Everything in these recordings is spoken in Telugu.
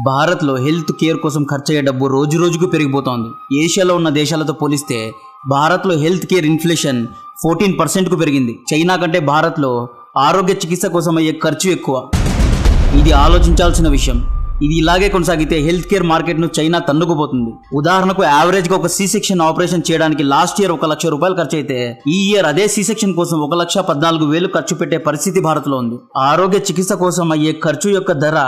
భారత్లో హెల్త్ కేర్ కోసం ఖర్చయ్యే డబ్బు రోజు రోజుకు పెరిగిపోతోంది. ఏషియాలో ఉన్న దేశాలతో పోలిస్తే భారత్లో హెల్త్ కేర్ ఇన్ఫ్లేషన్ 14%కు పెరిగింది. చైనా కంటే భారత్లో ఆరోగ్య చికిత్స కోసం అయ్యే ఖర్చు ఎక్కువ. ఇది ఆలోచించాల్సిన విషయం. ఇది ఇలాగే కొనసాగితే హెల్త్ కేర్ మార్కెట్ను చైనా తన్నుకుపోతుంది. ఉదాహరణకు యావరేజ్గా ఒక సి సెక్షన్ ఆపరేషన్ చేయడానికి లాస్ట్ ఇయర్ 1 లక్ష రూపాయలు ఖర్చు అయితే ఈ ఇయర్ అదే సి సెక్షన్ కోసం 1,14,000 ఖర్చు పెట్టే పరిస్థితి భారత్లో ఉంది. ఆరోగ్య చికిత్స కోసం అయ్యే ఖర్చు యొక్క ధర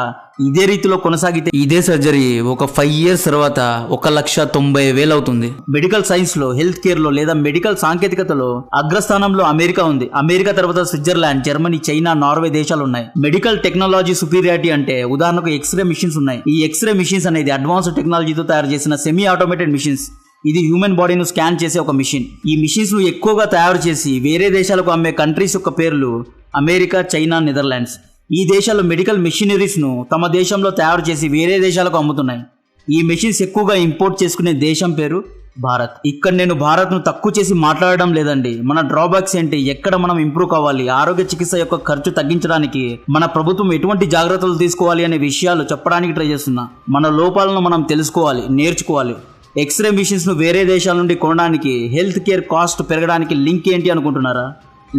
ఇదే రీతిలో కొనసాగితే ఇదే సర్జరీ ఒక 5 years తర్వాత 1,90,000 అవుతుంది. మెడికల్ సైన్స్ లో, హెల్త్ కేర్ లో లేదా మెడికల్ సాంకేతికతలో అగ్రస్థానంలో అమెరికా ఉంది. అమెరికా తర్వాత స్విట్జర్లాండ్, జర్మనీ, చైనా, నార్వే దేశాలు ఉన్నాయి. మెడికల్ టెక్నాలజీ సుపీరియారిటీ అంటే ఉదాహరణకు ఎక్స్రే మిషన్స్ ఉన్నాయి. ఈ ఎక్స్రే మిషన్స్ అనేది అడ్వాన్స్డ్ టెక్నాలజీతో తయారు చేసిన సెమీ ఆటోమేటెడ్ మిషన్స్. ఇది హ్యూమన్ బాడీను స్కాన్ చేసే ఒక మిషన్. ఈ మిషన్స్ ను ఎక్కువగా తయారు చేసి వేరే దేశాలకు అమ్మే కంట్రీస్ యొక్క పేర్లు అమెరికా, చైనా, నెదర్లాండ్స్. ఈ దేశాలు మెడికల్ మెషినరీస్ ను తమ దేశంలో తయారు చేసి వేరే దేశాలకు అమ్ముతున్నాయి. ఈ మెషిన్స్ ఎక్కువగా ఇంపోర్ట్ చేసుకునే దేశం పేరు భారత్. ఇక్కడ నేను భారత్ ను తక్కువ చేసి మాట్లాడడం లేదండి. మన డ్రాబ్యాక్స్ ఏంటి, ఎక్కడ మనం ఇంప్రూవ్ కావాలి, ఆరోగ్య చికిత్స యొక్క ఖర్చు తగ్గించడానికి మన ప్రభుత్వం ఎటువంటి జాగ్రత్తలు తీసుకోవాలి అనే విషయాలు చెప్పడానికి ట్రై చేస్తున్నా. మన లోపాలను మనం తెలుసుకోవాలి, నేర్చుకోవాలి. ఎక్స్రే మిషన్స్ ను వేరే దేశాల నుండి కొనడానికి హెల్త్ కేర్ కాస్ట్ పెరగడానికి లింక్ ఏంటి అనుకుంటున్నారా?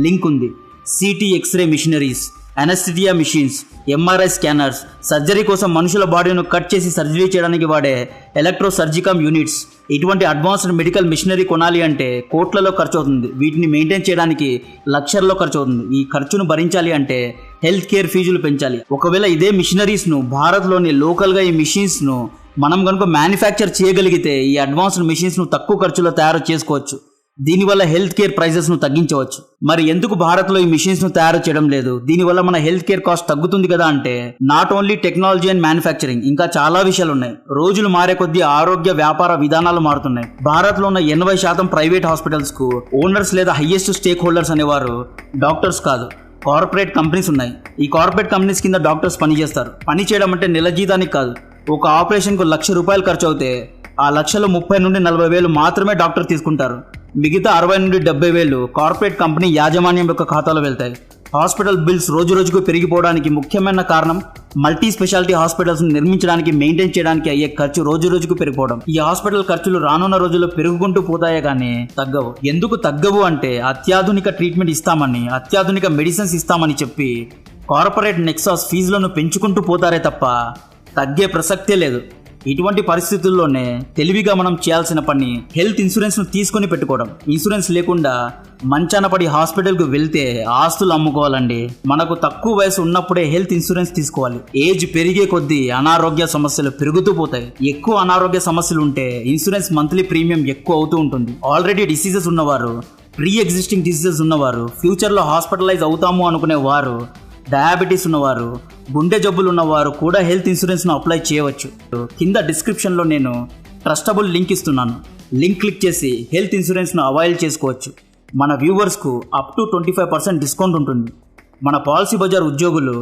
లింక్ ఉంది. CT X-ray machineries, anaesthesia machines, MRI scanners, surgery కోసం మనుషుల బాడీను కట్ చేసి సర్జరీ చేయడానికి వాడే ఎలక్ట్రో సర్జికమ్ యూనిట్స్. ఇటువంటి అడ్వాన్స్డ్ మెడికల్ మిషనరీ కొనాలి అంటే కోట్లలో ఖర్చు అవుతుంది. వీటిని మెయింటైన్ చేయడానికి లక్షల్లో ఖర్చు అవుతుంది. ఈ ఖర్చును భరించాలి అంటే హెల్త్ కేర్ ఫీజులు పెంచాలి. ఒకవేళ ఇదే మిషనరీస్ను భారత్లోని లోకల్గా ఈ మిషన్స్ను మనం కనుక మ్యానుఫ్యాక్చర్ చేయగలిగితే ఈ అడ్వాన్స్డ్ మిషన్స్ను తక్కువ ఖర్చులో తయారు చేసుకోవచ్చు. దీనివల్ల హెల్త్ కేర్ ప్రైజెస్ను తగ్గించవచ్చు. మరి ఎందుకు భారత్లో ఈ మిషన్స్ను తయారు చేయడం లేదు? దీనివల్ల మన హెల్త్ కేర్ కాస్ట్ తగ్గుతుంది కదా అంటే not only technology and manufacturing, ఇంకా చాలా విషయాలు ఉన్నాయి. రోజులు మారే కొద్దీ ఆరోగ్య వ్యాపార విధానాలు మారుతున్నాయి. భారత్లో ఉన్న 80% ప్రైవేట్ హాస్పిటల్స్ కు ఓనర్స్ లేదా హైయెస్ట్ స్టేక్ హోల్డర్స్ అనేవారు డాక్టర్స్ కాదు, కార్పొరేట్ కంపెనీస్ ఉన్నాయి. ఈ కార్పొరేట్ కంపెనీస్ కింద డాక్టర్స్ పనిచేస్తారు. పని చేయడం అంటే నెల జీతానికి కాదు. ఒక ఆపరేషన్కు 1,00,000 రూపాయలు ఖర్చు అవుతే ఆ లక్షలో 30 నుండి 40,000 మాత్రమే డాక్టర్ తీసుకుంటారు. మిగతా 60 నుండి 70,000 కార్పొరేట్ కంపెనీ యాజమాన్యం యొక్క ఖాతాలో వెళ్తాయి. హాస్పిటల్ బిల్స్ రోజు రోజుకు పెరిగిపోవడానికి ముఖ్యమైన కారణం మల్టీ స్పెషాలిటీ హాస్పిటల్స్ నిర్మించడానికి, మెయింటైన్ చేయడానికి అయ్యే ఖర్చు రోజు రోజుకు పెరిగిపోవడం. ఈ హాస్పిటల్ ఖర్చులు రానున్న రోజుల్లో పెరుగుకుంటూ పోతాయే కానీ తగ్గవు. ఎందుకు తగ్గవు అంటే అత్యాధునిక ట్రీట్మెంట్ ఇస్తామని, అత్యాధునిక మెడిసిన్స్ ఇస్తామని చెప్పి కార్పొరేట్ నెక్సాస్ ఫీజులను పెంచుకుంటూ పోతారే తప్ప తగ్గే ప్రసక్తే లేదు. ఇటువంటి పరిస్థితుల్లోనే తెలివిగా మనం చేయాల్సిన పని హెల్త్ ఇన్సూరెన్స్ ను తీసుకొని పెట్టుకోవడం. ఇన్సూరెన్స్ లేకుండా మంచాన పడి హాస్పిటల్ కు వెళ్తే ఆస్తులు అమ్ముకోవాలండి. మనకు తక్కువ వయసు ఉన్నప్పుడే హెల్త్ ఇన్సూరెన్స్ తీసుకోవాలి. ఏజ్ పెరిగే కొద్దీ అనారోగ్య సమస్యలు పెరుగుతూ పోతాయి. ఎక్కువ అనారోగ్య సమస్యలు ఉంటే ఇన్సూరెన్స్ మంత్లీ ప్రీమియం ఎక్కువ అవుతూ ఉంటుంది. ఆల్రెడీ డిసీజెస్ ఉన్నవారు, ప్రీ ఎగ్జిస్టింగ్ డిసీజెస్ ఉన్నవారు, ఫ్యూచర్లో హాస్పిటలైజ్ అవుతాము అనుకునే వారు, డయాబెటీస్ ఉన్నవారు, గుండె జబ్బులు ఉన్నవారు కూడా హెల్త్ ఇన్సూరెన్స్ను అప్లై చేయవచ్చు. కింద డిస్క్రిప్షన్లో నేను ట్రస్టబుల్ లింక్ ఇస్తున్నాను. లింక్ క్లిక్ చేసి హెల్త్ ఇన్సూరెన్స్ను అవైల్ చేసుకోవచ్చు. మన వ్యూవర్స్కు అప్ టు 25% డిస్కౌంట్ ఉంటుంది. మన పాలసీ బజార్ ఉద్యోగులు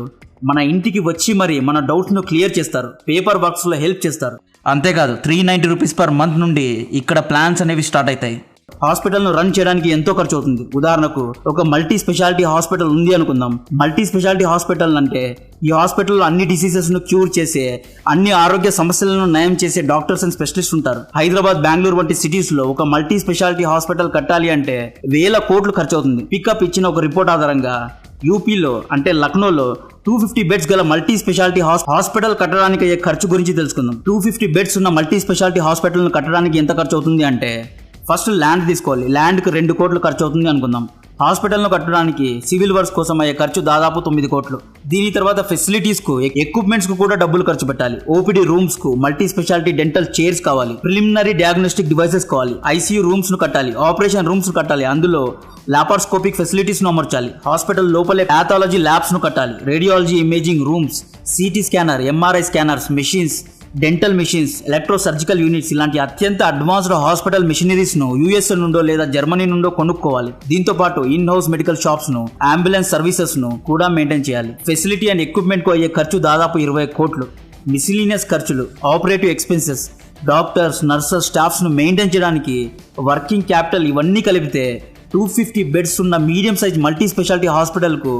మన ఇంటికి వచ్చి మరి మన డౌట్స్ను క్లియర్ చేస్తారు, పేపర్ వర్క్స్లో హెల్ప్ చేస్తారు. అంతేకాదు 390 రూపీస్ పర్ మంత్ నుండి ఇక్కడ ప్లాన్స్ అనేవి స్టార్ట్ అవుతాయి. హాస్పిటల్ను రన్ చేయడానికి ఎంతో ఖర్చు అవుతుంది. ఉదాహరణకు ఒక మల్టీ స్పెషాలిటీ హాస్పిటల్ ఉంది అనుకుందాం. మల్టీ స్పెషాలిటీ హాస్పిటల్ అంటే ఈ హాస్పిటల్లో అన్ని డిసీజెస్ను క్యూర్ చేసే, అన్ని ఆరోగ్య సమస్యలను నయం చేసే డాక్టర్స్ అండ్ స్పెషలిస్ట్ ఉంటారు. హైదరాబాద్, బెంగళూరు వంటి సిటీస్లో ఒక మల్టీ స్పెషాలిటీ హాస్పిటల్ కట్టాలి అంటే వేల కోట్లు ఖర్చు అవుతుంది. పికప్ ఇచ్చిన ఒక రిపోర్ట్ ఆధారంగా యూపీలో అంటే లక్నోలో 250 బెడ్స్ గల మల్టీ స్పెషాలిటీ హాస్పిటల్ కట్టడానికి అయ్యే ఖర్చు గురించి తెలుసుకుందాం. 250 బెడ్స్ ఉన్న మల్టీ స్పెషాలిటీ హాస్పిటల్ను కట్టడానికి ఎంత ఖర్చు అవుతుంది అంటే ఫస్ట్ ల్యాండ్ తీసుకోవాలి. ల్యాండ్కి 2 కోట్లు ఖర్చు అవుతుంది అనుకుందాం. హాస్పిటల్ను కట్టడానికి సివిల్ వర్క్స్ కోసం అయ్యే ఖర్చు దాదాపు 9 కోట్లు. దీని తర్వాత ఫెసిలిటీస్కు, ఎక్విప్మెంట్స్కు కూడా డబ్బులు ఖర్చు పెట్టాలి. ఓపీడీ రూమ్స్కు, మల్టీ స్పెషాలిటీ డెంటల్ చైర్స్ కావాలి, ప్రిలిమినరీ డయాగ్నోస్టిక్ డివైసెస్ కావాలి, ఐసీయూ రూమ్స్ను కట్టాలి, ఆపరేషన్ రూమ్స్ను కట్టాలి, అందులో లాపార్స్కోపిక్ ఫెసిలిటీస్ను అమర్చాలి, హాస్పిటల్ లోపలే ప్యాథాలజీ ల్యాబ్స్ను కట్టాలి, radiology imaging rooms, city scanner, MRI scanners, machines, dental machines, electro surgical units ఇలాంటి అత్యంత అడ్వాన్స్డ్ హాస్పిటల్ మిషనరీస్ ను యుఎస్ఏ నుండో లేదా జర్మనీ నుండో కొనుక్కోవాలి. దీంతో పాటు ఇన్ హౌస్ మెడికల్ షాప్స్ ను, అంబులెన్స్ సర్వీసెస్ ను కూడా మెయింటైన్ చేయాలి. ఫెసిలిటీ అండ్ ఎక్విప్మెంట్ కు అయ్యే ఖర్చు దాదాపు 20 కోట్లు. మిసిలీనియస్ ఖర్చులు, operative expenses, doctors, nurses, staffs ను మెయింటైన్ చేయడానికి వర్కింగ్ క్యాపిటల్ ఇవన్నీ కలిపితే 250 బెడ్స్ ఉన్న మీడియం సైజ్ మల్టీ స్పెషాలిటీ హాస్పిటల్కు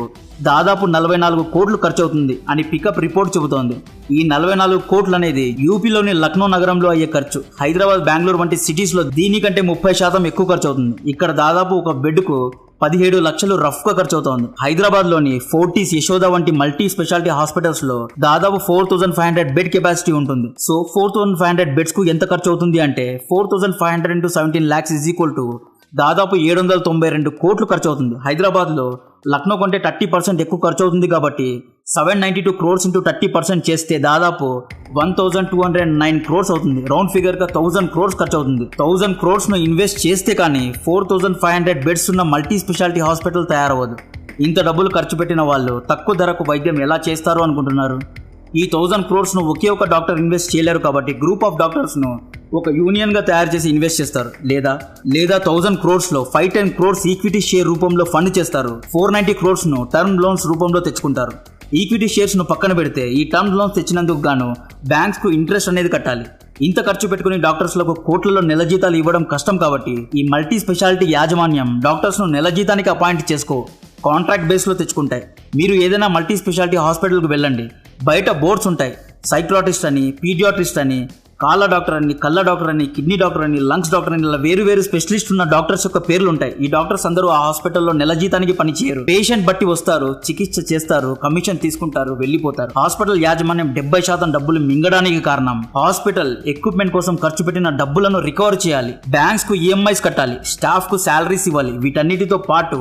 దాదాపు 44 కోట్లు ఖర్చు అవుతుంది అని పికప్ రిపోర్ట్ చెబుతోంది. ఈ 44 కోట్లు అనేది యూపీలోని లక్నో నగరంలో అయ్యే ఖర్చు. హైదరాబాద్, బెంగళూరు వంటి సిటీస్లో దీనికంటే 30% ఎక్కువ ఖర్చు అవుతుంది. ఇక్కడ దాదాపు ఒక బెడ్కు 17 లక్షలు రఫ్గా ఖర్చు అవుతోంది. హైదరాబాద్లోని ఫోర్టీస్, యశోద వంటి మల్టీ స్పెషాలిటీ హాస్పిటల్స్లో దాదాపు 4500 బెడ్ కెపాసిటీ ఉంటుంది. సో 4500 బెడ్స్కు ఎంత ఖర్చు అవుతుంది అంటే 4500 into 17 lakhs is equal to దాదాపు 792 కోట్లు ఖర్చు అవుతుంది. హైదరాబాద్లో లక్నో కంటే 30% ఎక్కువ ఖర్చు అవుతుంది కాబట్టి 792 crores into 30% చేస్తే దాదాపు 1209 crores అవుతుంది. రౌండ్ ఫిగర్గా 1000 crores ఖర్చు అవుతుంది. 1000 crores ఇన్వెస్ట్ చేస్తే కానీ 4500 బెడ్స్ ఉన్న మల్టీ స్పెషాలిటీ హాస్పిటల్ తయారవ్వదు. ఇంత డబ్బులు ఖర్చు పెట్టిన వాళ్ళు తక్కువ ధరకు వైద్యం ఎలా చేస్తారు అనుకుంటున్నారు? ఈ 1000 crores ఒకే ఒక డాక్టర్ ఇన్వెస్ట్ చేయలేరు కాబట్టి గ్రూప్ ఆఫ్ డాక్టర్స్ను ఒక యూనియన్గా తయారు చేసి ఇన్వెస్ట్ చేస్తారు. లేదా 1000 crores 510 crores ఈక్విటీ షేర్ రూపంలో ఫండ్ చేస్తారు. 490 crores టర్మ్ లోన్స్ రూపంలో తెచ్చుకుంటారు. ఈక్విటీ షేర్స్ను పక్కన పెడితే ఈ టర్మ్ లోన్స్ తెచ్చినందుకు గాను బ్యాంక్స్కు ఇంట్రెస్ట్ అనేది కట్టాలి. ఇంత ఖర్చు పెట్టుకుని డాక్టర్స్లకు కోట్లలో నెల జీతాలు ఇవ్వడం కష్టం కాబట్టి ఈ మల్టీ స్పెషాలిటీ యాజమాన్యం డాక్టర్స్ను నెల జీతానికి అపాయింట్ చేసుకో, కాంట్రాక్ట్ బేస్లో తెచ్చుకుంటాయి. మీరు ఏదైనా మల్టీ స్పెషాలిటీ హాస్పిటల్కి వెళ్ళండి, బయట బోర్డ్స్ ఉంటాయి. సైక్లాటిస్ట్ అని, పీడియాట్రిస్ట్ అని, కాళ్ళ డాక్టర్ అని, కళ్ళ డాక్టర్ అని, కిడ్నీ డాక్టర్ అని, లంగ్స్ డాక్టర్ అని, ఇలా వేరు స్పెషలిస్ట్ ఉన్న డాక్టర్స్ యొక్క పేర్లు ఉంటాయి. ఈ డాక్టర్స్ అందరూ ఆ హాస్పిటల్లో నెల జీతానికి పని చేయరు. పేషెంట్ బట్టి వస్తారు, చికిత్స చేస్తారు, కమిషన్ తీసుకుంటారు, వెళ్ళిపోతారు. హాస్పిటల్ యాజమాన్యం 70% డబ్బులు మింగడానికి కారణం హాస్పిటల్ ఎక్విప్మెంట్ కోసం ఖర్చు పెట్టిన డబ్బులను రికవర్ చేయాలి. బ్యాంక్స్ కు ఈఎంఐస్ కట్టాలి, స్టాఫ్ కు శాలరీస్ ఇవ్వాలి. వీటన్నిటితో పాటు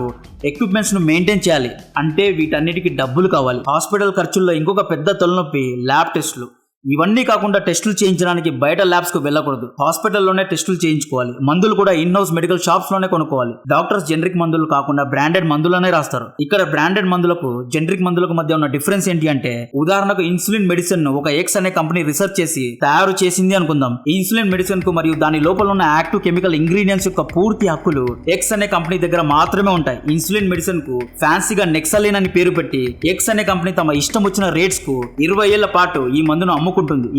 ఎక్విప్మెంట్స్ ను మెయింటైన్ చేయాలి. అంటే వీటన్నిటికి డబ్బులు కావాలి. హాస్పిటల్ ఖర్చుల్లో ఇంకొక పెద్ద తలనొప్పి ల్యాబ్ టెస్టులు. ఇవన్నీ కాకుండా టెస్టులు చేయించడానికి బయట ల్యాబ్స్ కు వెళ్ళకూడదు, హాస్పిటల్లోనే టెస్టులు చేయించుకోవాలి. మందులు కూడా ఇన్ హౌస్ మెడికల్ షాప్స్ లోనే కొనుక్కోవాలి. డాక్టర్స్ జనరిక్ మందులు కాకుండా బ్రాండెడ్ మందులనే రాస్తారు. ఇక్కడ బ్రాండెడ్ మందులకు జనరిక్ మందులకు మధ్య ఉన్న డిఫరెన్స్ ఏంటి అంటే, ఉదాహరణకు ఇన్సులిన్ మెడిసిన్ ఒక ఎక్స్ అనే కంపెనీ రిసర్చ్ చేసి తయారు చేసింది అనుకుందాం. ఈ ఇన్సులిన్ మెడిసిన్ కు మరియు దాని లోపల ఉన్న యాక్టివ్ కెమికల్ ఇంగ్రీడియంట్స్ యొక్క పూర్తి హక్కులు ఎక్స్ అనే కంపెనీ దగ్గర మాత్రమే ఉంటాయి. ఇన్సులిన్ మెడిసిన్ కు ఫ్యాన్సీగా నెక్సలిన్ అని పేరు పెట్టి ఎక్స్ అనే కంపెనీ తమ ఇష్టం వచ్చిన రేట్స్ కు 20 ఏళ్ల పాటు ఈ మందును అమ్ముకుంటుంది.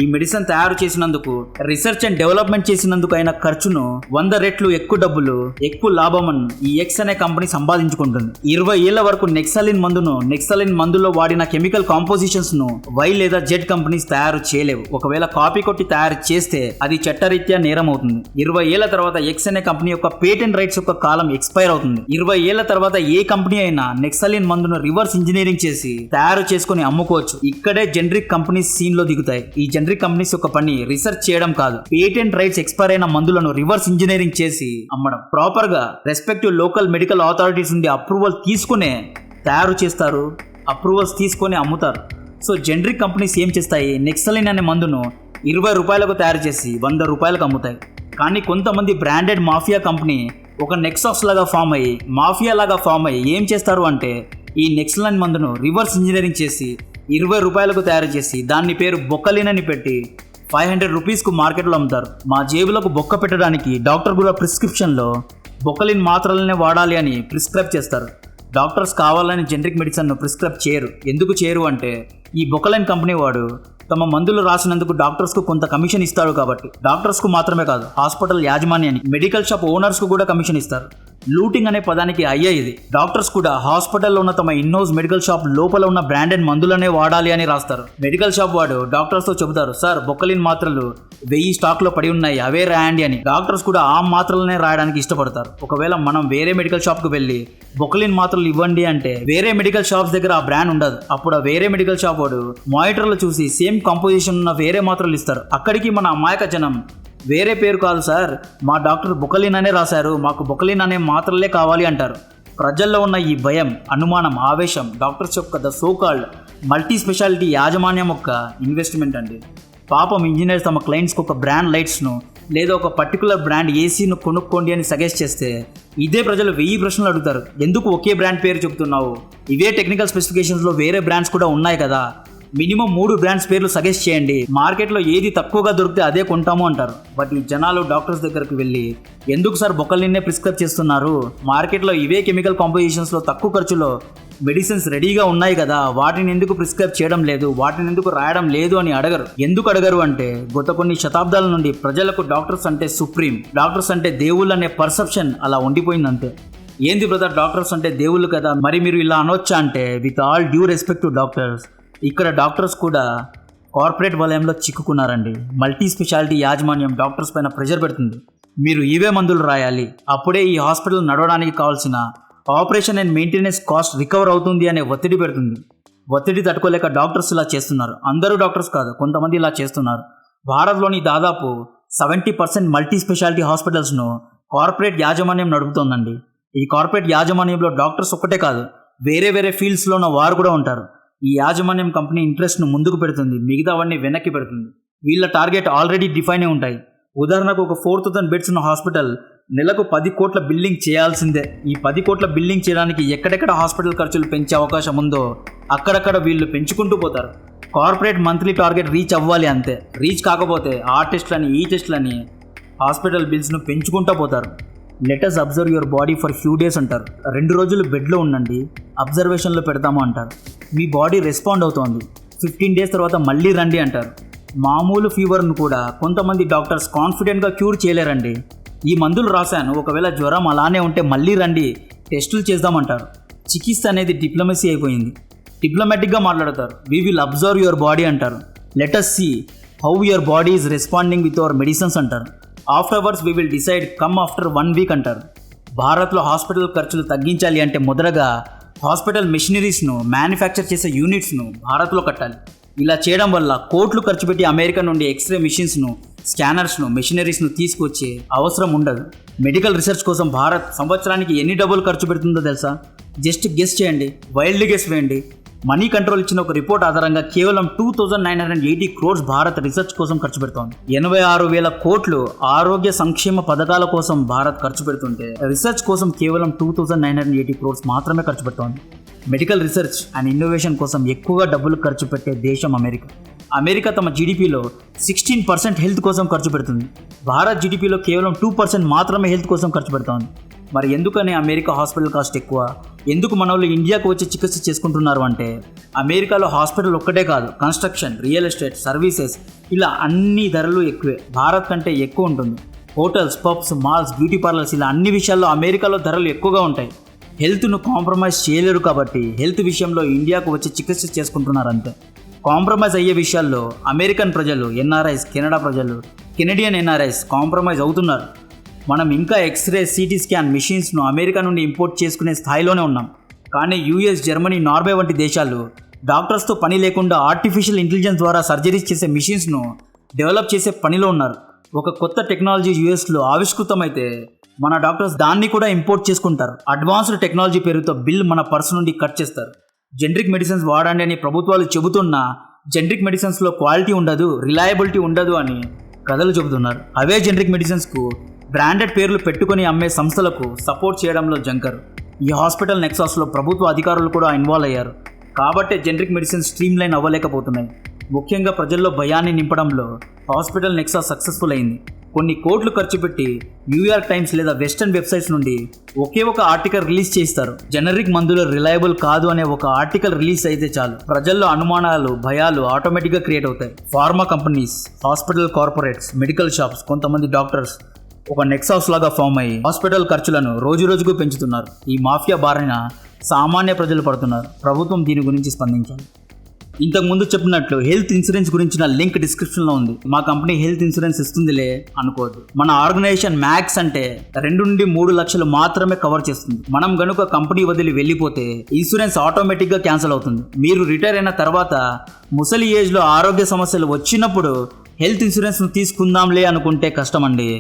ఈ మెడిసిన్ తయారు చేసినందుకు, రీసెర్చ్ అండ్ డెవలప్మెంట్ చేసినందుకు అయిన ఖర్చును 100 రెట్లు ఎక్కువ డబ్బులు, ఎక్కువ లాభం ఈ ఎక్స్ అనే కంపెనీ సంపాదించుకుంటుంది. 20 ఏళ్ల వరకు నెక్సలిన్ మందులో వాడిన కెమికల్ కాంపోజిషన్స్ ను వై లేదా జెడ్ కంపెనీస్ తయారు చేయలేవు. ఒకవేళ కాపీ కొట్టి తయారు చేస్తే అది చట్టరీత్యా నేరం అవుతుంది. 20 ఏళ్ల తర్వాత ఎక్స్ అనే కంపెనీ యొక్క పేటెంట్ రైట్స్ యొక్క కాలం ఎక్స్పైర్ అవుతుంది. 20 ఏళ్ల తర్వాత ఏ కంపెనీ అయినా నెక్సలిన్ మందును రివర్స్ ఇంజనీరింగ్ చేసి తయారు చేసుకుని అమ్ముకోవచ్చు. ఇక్కడే జనరిక్ కంపెనీస్ సీన్ లో దిగుతాయి. ఈ జనరిక్ కంపెనీస్ యొక్క పని రీసెర్చ్ చేయడం కాదు, పేటెంట్ రైట్స్ ఎక్స్పైర్ అయిన మందులను రివర్స్ ఇంజనీరింగ్ చేసి అమ్మడం. ప్రాపర్ గా రెస్పెక్టివ్ లోకల్ మెడికల్ అథారిటీస్ నుండి అప్రూవల్ తీసుకునే తయారు చేస్తారు, అప్రూవల్స్ తీసుకొని అమ్ముతారు. సో జనరిక్ కంపెనీస్ ఏం చేస్తాయి, నెక్సలిన్ అనే మందును 20 రూపాయలకు తయారు చేసి 100 రూపాయలకు అమ్ముతాయి. కానీ కొంతమంది బ్రాండెడ్ మాఫియా కంపెనీ ఒక నెక్సాస్ లాగా ఫామ్ అయ్యి ఏం చేస్తారు అంటే, ఈ నెక్సలిన్ మందును రివర్స్ ఇంజనీరింగ్ చేసి 20 రూపాయలకు తయారు చేసి దాన్ని పేరు బొక్కలిన్ అని పెట్టి 500 రూపీస్కు మార్కెట్లో అమ్ముతారు. మా జేబులకు బొక్క పెట్టడానికి డాక్టర్ కూడా ప్రిస్క్రిప్షన్లో బొక్కలిన్ మాత్రలనే వాడాలి అని ప్రిస్క్రైబ్ చేస్తారు. డాక్టర్స్ కావాలని జనరిక్ మెడిసిన్ను ప్రిస్క్రైబ్ చేయరు. ఎందుకు చేయరు అంటే, ఈ బొక్కలిన్ కంపెనీ వాడు తమ మందులు రాసినందుకు డాక్టర్స్ కు కొంత కమిషన్ ఇస్తాడు కాబట్టి. డాక్టర్స్ కు మాత్రమే కాదు, హాస్పిటల్ యాజమాన్యానికి, మెడికల్ షాప్ ఓనర్స్ కు కూడా కమిషన్ ఇస్తారు. లూటింగ్ అనే పదానికి అయ్యే ఇది. డాక్టర్స్ కూడా హాస్పిటల్లో ఉన్న తమ ఇన్-హౌస్ మెడికల్ షాప్ లోపల ఉన్న బ్రాండెడ్ మందులనే వాడాలి అని రాస్తారు. మెడికల్ షాప్ వాడు డాక్టర్స్ తో చెబుతారు, సార్ బొక్కలిన్ మాత్రలు 1000 స్టాక్ లో పడి ఉన్నాయి, అవే రాయండి అని. డాక్టర్స్ కూడా ఆ మాత్రలనే రాయడానికి ఇష్టపడతారు. ఒకవేళ మనం వేరే మెడికల్ షాప్ కు వెళ్ళి బొక్కలిన్ మాత్రలు ఇవ్వండి అంటే వేరే మెడికల్ షాప్స్ దగ్గర ఆ బ్రాండ్ ఉండదు. అప్పుడు ఆ వేరే మెడికల్ షాప్ వాడు మానిటర్లు చూసి సేమ్ కంపోజిషన్ ఉన్న వేరే మాత్రలు ఇస్తారు. అక్కడికి మన అమాయక జనం, వేరే పేరు కాదు సార్, మా డాక్టర్ బొక్కలిన్ అనే రాశారు, మాకు బొక్కలిన్ అనే మాత్రలే కావాలి అంటారు. ప్రజల్లో ఉన్న ఈ భయం, అనుమానం, ఆవేశం డాక్టర్స్ యొక్క ద సోకాల్డ్ మల్టీ స్పెషాలిటీ యాజమాన్యం యొక్క ఇన్వెస్ట్మెంట్ అండి. పాపం ఇంజనీర్స్ తమ క్లయింట్స్కి ఒక బ్రాండ్ లైట్స్ను లేదా ఒక పర్టికులర్ బ్రాండ్ ఏసీను కొనుక్కోండి అని సజెస్ట్ చేస్తే ఇదే ప్రజలు 1000 ప్రశ్నలు అడుగుతారు. ఎందుకు ఒకే బ్రాండ్ పేరు చెబుతున్నావు, ఇవే టెక్నికల్ స్పెసిఫికేషన్స్లో వేరే బ్రాండ్స్ కూడా ఉన్నాయి కదా, మినిమం 3 బ్రాండ్స్ పేర్లు సజెస్ట్ చేయండి, మార్కెట్లో ఏది తక్కువగా దొరికితే అదే కొంటాము అంటారు. బట్ ఈ జనాలు డాక్టర్స్ దగ్గరికి వెళ్ళి ఎందుకు సార్ బొక్కలిన్నే ప్రిస్క్రైబ్ చేస్తున్నారు, మార్కెట్లో ఇవే కెమికల్ కాంపోజిషన్స్లో తక్కువ ఖర్చులో మెడిసిన్స్ రెడీగా ఉన్నాయి కదా, వాటిని ఎందుకు ప్రిస్క్రైబ్ చేయడం లేదు, వాటిని ఎందుకు రాయడం లేదు అని అడగరు. ఎందుకు అడగరు అంటే, గత కొన్ని శతాబ్దాల నుండి ప్రజలకు డాక్టర్స్ అంటే సుప్రీం, డాక్టర్స్ అంటే దేవుళ్ళు అనే పర్సెప్షన్ అలా ఉండిపోయిందంతే. ఏంది బ్రదర్, డాక్టర్స్ అంటే దేవుళ్ళు కదా, మరి మీరు ఇలా అనొచ్చా అంటే, with all due respect to doctors, ఇక్కడ డాక్టర్స్ కూడా కార్పొరేట్ వలయంలో చిక్కుకున్నారండి. మల్టీ స్పెషాలిటీ యాజమాన్యం డాక్టర్స్ పైన ప్రెషర్ పెడుతుంది. మీరు ఇవే మందులు రాయాలి, అప్పుడే ఈ హాస్పిటల్ నడవడానికి కావాల్సిన operation and maintenance cost recover అవుతుంది అనే ఒత్తిడి పెడుతుంది. ఒత్తిడి తట్టుకోలేక డాక్టర్స్ ఇలా చేస్తున్నారు. అందరూ డాక్టర్స్ కాదు, కొంతమంది ఇలా చేస్తున్నారు. భారత్లోని దాదాపు 70% మల్టీ స్పెషాలిటీ హాస్పిటల్స్ను కార్పొరేట్ యాజమాన్యం నడుపుతోందండి. ఈ కార్పొరేట్ యాజమాన్యంలో డాక్టర్స్ ఒక్కటే కాదు, వేరే వేరే ఫీల్డ్స్లో ఉన్న వారు కూడా ఉంటారు. ఈ యాజమాన్యం కంపెనీ ఇంట్రెస్ట్ను ముందుకు పెడుతుంది, మిగతావన్నీ వెనక్కి పెడుతుంది. వీళ్ళ టార్గెట్ ఆల్రెడీ డిఫైన్ ఉంటాయి. ఉదాహరణకు ఒక 4,000 బెడ్స్ ఉన్న హాస్పిటల్ నెలకు 10 కోట్ల బిల్డింగ్ చేయాల్సిందే. ఈ 10 కోట్ల బిల్డింగ్ చేయడానికి ఎక్కడెక్కడ హాస్పిటల్ ఖర్చులు పెంచే అవకాశం ఉందో అక్కడక్కడ వీళ్ళు పెంచుకుంటూ పోతారు. కార్పొరేట్ మంత్లీ టార్గెట్ రీచ్ అవ్వాలి అంతే. రీచ్ కాకపోతే ఆ టెస్ట్లని ఈ టెస్ట్లని హాస్పిటల్ బిల్స్ను పెంచుకుంటూ పోతారు. Let us observe your body for few days అంటారు. 2 రోజులు బెడ్లో ఉండండి, అబ్జర్వేషన్లో పెడతాము అంటారు. మీ బాడీ రెస్పాండ్ అవుతోంది, 15 డేస్ తర్వాత మళ్ళీ రండి అంటారు. మామూలు ఫీవర్ను కూడా కొంతమంది డాక్టర్స్ కాన్ఫిడెంట్గా క్యూర్ చేయలేరండి. ఈ మందులు రాశాను, ఒకవేళ జ్వరం అలానే ఉంటే మళ్ళీ రండి, టెస్టులు చేద్దామంటారు. చికిత్స అనేది డిప్లొమసీ అయిపోయింది. డిప్లొమాటిక్గా మాట్లాడతారు. We will observe your body అంటారు. Let us see how your body is responding with our medicines అంటారు. Afterwards we will decide come after 1 week అంటారు. భారత్లో హాస్పిటల్ ఖర్చులు తగ్గించాలి అంటే మొదటగా హాస్పిటల్ మెషినరీస్ను మ్యానుఫ్యాక్చర్ చేసే యూనిట్స్ను భారత్లో కట్టాలి. ఇలా చేయడం వల్ల కోట్లు ఖర్చు పెట్టి అమెరికా నుండి ఎక్స్రే మిషన్స్ను, స్కానర్స్ను, మెషినరీస్ను తీసుకొచ్చే అవసరం ఉండదు. మెడికల్ రీసెర్చ్ కోసం భారత్ సంవత్సరానికి ఎన్ని డబ్బులు ఖర్చు పెడుతుందో తెలుసా? జస్ట్ గెస్ చేయండి, వైల్డ్ గెస్ వేయండి. మనీ కంట్రోల్ ఇచ్చిన ఒక రిపోర్ట్ ఆధారంగా కేవలం 2,980 crores భారత్ రీసెర్చ్ కోసం ఖర్చు పెడుతోంది. 86,000 కోట్లు ఆరోగ్య సంక్షేమ పథకాల కోసం భారత్ ఖర్చు పెడుతుంటే రీసెర్చ్ కోసం కేవలం 2,980 crores మాత్రమే ఖర్చు పెడుతోంది. మెడికల్ రీసెర్చ్ అండ్ ఇన్నోవేషన్ కోసం ఎక్కువగా డబ్బులు ఖర్చు పెట్టే దేశం అమెరికా. అమెరికా తమ జీడిపిలో 16% హెల్త్ కోసం ఖర్చు పెడుతుంది. భారత్ జీడిపిలో కేవలం 2% మాత్రమే హెల్త్ కోసం ఖర్చు పెడుతోంది. మరి ఎందుకని అమెరికా హాస్పిటల్ కాస్ట్ ఎక్కువ? ఎందుకు మన వాళ్ళు ఇండియాకు వచ్చి చికిత్స చేసుకుంటున్నారు అంటే, అమెరికాలో హాస్పిటల్ ఒక్కటే కాదు, కన్స్ట్రక్షన్, రియల్ ఎస్టేట్, సర్వీసెస్, ఇలా అన్ని ధరలు ఎక్కువే. భారత్ కంటే ఎక్కువ ఉంటుంది. Hotels, pubs, malls, beauty parlours, ఇలా అన్ని విషయాల్లో అమెరికాలో ధరలు ఎక్కువగా ఉంటాయి. హెల్త్ను కాంప్రమైజ్ చేయలేరు కాబట్టి హెల్త్ విషయంలో ఇండియాకు వచ్చి చికిత్స చేసుకుంటున్నారు అంతే. కాంప్రమైజ్ అయ్యే విషయాల్లో అమెరికన్ ప్రజలు, ఎన్ఆర్ఐస్, కెనడా ప్రజలు, కెనడియన్ ఎన్ఆర్ఐస్ కాంప్రమైజ్ అవుతున్నారు. మనం ఇంకా ఎక్స్రే, సిటీ స్కాన్ మిషన్స్ను అమెరికా నుండి ఇంపోర్ట్ చేసుకునే స్థాయిలోనే ఉన్నాం. కానీ యూఎస్, జర్మనీ, నార్వే వంటి దేశాలు డాక్టర్స్తో పని లేకుండా ఆర్టిఫిషియల్ ఇంటెలిజెన్స్ ద్వారా సర్జరీస్ చేసే మిషన్స్ను డెవలప్ చేసే పనిలో ఉన్నారు. ఒక కొత్త టెక్నాలజీ యూఎస్లో ఆవిష్కృతమైతే మన డాక్టర్స్ దాన్ని కూడా ఇంపోర్ట్ చేసుకుంటారు. అడ్వాన్స్డ్ టెక్నాలజీ పేరుతో బిల్ మన పర్సు నుండి కట్ చేస్తారు. జెనరిక్ మెడిసిన్స్ వాడండి అని ప్రభుత్వాలు చెబుతున్నా జెనరిక్ మెడిసిన్స్లో క్వాలిటీ ఉండదు, రిలయబిలిటీ ఉండదు అని కథలు చెబుతున్నారు. అవే జెనరిక్ మెడిసిన్స్కు బ్రాండెడ్ పేర్లు పెట్టుకుని అమ్మే సంస్థలకు సపోర్ట్ చేయడంలో జంకరు. ఈ హాస్పిటల్ నెక్సాస్లో ప్రభుత్వ అధికారులు కూడా ఇన్వాల్వ్ అయ్యారు. కాబట్టే జెనరిక్ మెడిసిన్స్ స్ట్రీమ్ లైన్ అవ్వలేకపోతున్నాయి. ముఖ్యంగా ప్రజల్లో భయాన్ని నింపడంలో హాస్పిటల్ నెక్సాస్ సక్సెస్ఫుల్ అయింది. కొన్ని కోట్లు ఖర్చు పెట్టి న్యూయార్క్ టైమ్స్ లేదా వెస్టర్న్ వెబ్సైట్స్ నుండి ఒకే ఒక ఆర్టికల్ రిలీజ్ చేస్తారు. జనరిక్ మందులు రిలయబుల్ కాదు అనే ఒక ఆర్టికల్ రిలీజ్ అయితే చాలు, ప్రజల్లో అనుమానాలు, భయాలు ఆటోమేటిక్గా క్రియేట్ అవుతాయి. Pharma companies, hospital corporates, medical shops, కొంతమంది డాక్టర్స్ ఒక నెక్సాస్ లాగా ఫామ్ అయ్యి హాస్పిటల్ ఖర్చులను రోజు రోజుకు పెంచుతున్నారు. ఈ మాఫియా బారిన సామాన్య ప్రజలు పడుతున్నారు. ప్రభుత్వం దీని గురించి స్పందించాలి. ఇంతకుముందు చెప్పినట్లు హెల్త్ ఇన్సూరెన్స్ గురించిన లింక్ డిస్క్రిప్షన్లో ఉంది. మా కంపెనీ హెల్త్ ఇన్సూరెన్స్ ఇస్తుందిలే అనుకోవద్దు. మన ఆర్గనైజేషన్ మ్యాక్స్ అంటే 2 నుండి 3 లక్షలు మాత్రమే కవర్ చేస్తుంది. మనం గనుక కంపెనీ వదిలి వెళ్ళిపోతే ఇన్సూరెన్స్ ఆటోమేటిక్గా క్యాన్సిల్ అవుతుంది. మీరు రిటైర్ అయిన తర్వాత ముసలి ఏజ్లో ఆరోగ్య సమస్యలు వచ్చినప్పుడు హెల్త్ ఇన్సూరెన్స్ను తీసుకుందాంలే అనుకుంటే కష్టమండి.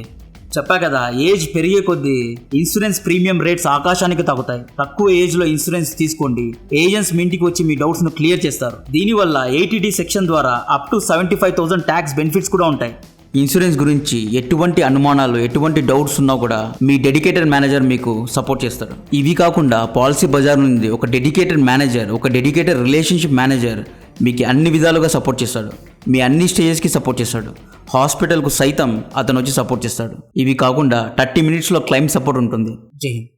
చెప్పా కదా, ఏజ్ పెరిగే కొద్దీ ఇన్సూరెన్స్ ప్రీమియం రేట్స్ ఆకాశానికి తగ్గుతాయి. తక్కువ ఏజ్లో ఇన్సూరెన్స్ తీసుకోండి. ఏజెంట్స్ మీ ఇంటికి వచ్చి మీ డౌట్స్ను క్లియర్ చేస్తారు. దీనివల్ల 80D సెక్షన్ ద్వారా అప్ టు 75,000 ట్యాక్స్ బెనిఫిట్స్ కూడా ఉంటాయి. ఇన్సూరెన్స్ గురించి ఎటువంటి అనుమానాలు, ఎటువంటి డౌట్స్ ఉన్నా కూడా మీ డెడికేటెడ్ మేనేజర్ మీకు సపోర్ట్ చేస్తాడు. ఇవి కాకుండా పాలసీ బజార్ నుండి ఒక డెడికేటెడ్ మేనేజర్, ఒక డెడికేటెడ్ రిలేషన్షిప్ మేనేజర్ మీకు అన్ని విధాలుగా సపోర్ట్ చేస్తాడు. మీ అన్ని స్టేజెస్కి సపోర్ట్ చేస్తాడు. హాస్పిటల్కు సైతం అతను వచ్చి సపోర్ట్ చేస్తాడు. ఇవి కాకుండా 30 minutesలో క్లైమ్ సపోర్ట్ ఉంటుంది. జై హింద్.